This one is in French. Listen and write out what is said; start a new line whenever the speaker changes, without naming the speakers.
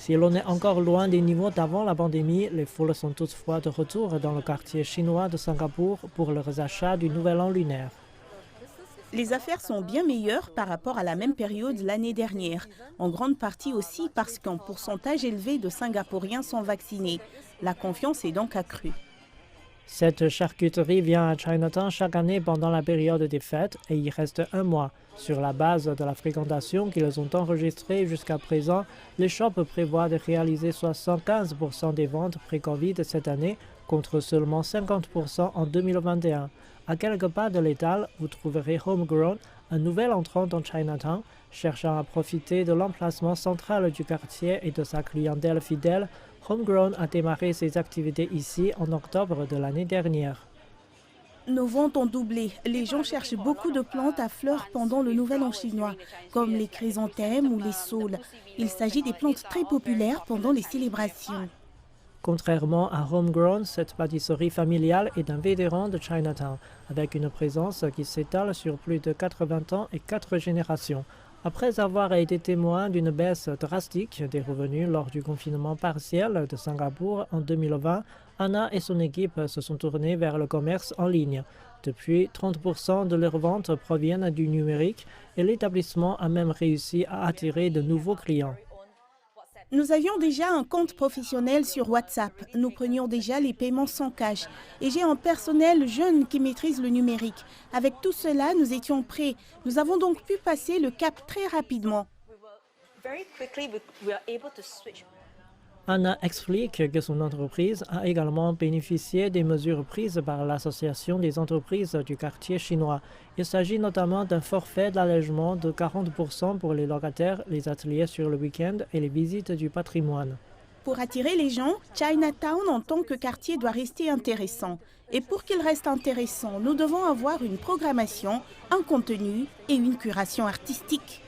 Si l'on est encore loin des niveaux d'avant la pandémie, les foules sont toutefois de retour dans le quartier chinois de Singapour pour leurs achats du Nouvel An lunaire.
Les affaires sont bien meilleures par rapport à la même période l'année dernière, en grande partie aussi parce qu'un pourcentage élevé de Singapouriens sont vaccinés. La confiance est donc accrue.
Cette charcuterie vient à Chinatown chaque année pendant la période des fêtes et y reste un mois. Sur la base de la fréquentation qu'ils ont enregistrée jusqu'à présent, les shops prévoient de réaliser 75% des ventes pré-Covid cette année contre seulement 50% en 2021. À quelques pas de l'étal, vous trouverez Homegrown, un nouvel entrant dans Chinatown, cherchant à profiter de l'emplacement central du quartier et de sa clientèle fidèle. Homegrown a démarré ses activités ici en octobre de l'année dernière.
Nos ventes ont doublé. Les gens cherchent beaucoup de plantes à fleurs pendant le Nouvel An chinois, comme les chrysanthèmes ou les saules. Il s'agit des plantes très populaires pendant les célébrations.
Contrairement à Homegrown, cette pâtisserie familiale est un vétéran de Chinatown, avec une présence qui s'étale sur plus de 80 ans et 4 générations. Après avoir été témoin d'une baisse drastique des revenus lors du confinement partiel de Singapour en 2020, Anna et son équipe se sont tournés vers le commerce en ligne. Depuis, 30% de leurs ventes proviennent du numérique et l'établissement a même réussi à attirer de nouveaux clients.
Nous avions déjà un compte professionnel sur WhatsApp. Nous prenions déjà les paiements sans cash. Et j'ai un personnel jeune qui maîtrise le numérique. Avec tout cela, nous étions prêts. Nous avons donc pu passer le cap très rapidement.
Anna explique que son entreprise a également bénéficié des mesures prises par l'Association des entreprises du quartier chinois. Il s'agit notamment d'un forfait d'allègement de 40% pour les locataires, les ateliers sur le week-end et les visites du patrimoine.
Pour attirer les gens, Chinatown en tant que quartier doit rester intéressant. Et pour qu'il reste intéressant, nous devons avoir une programmation, un contenu et une curation artistique.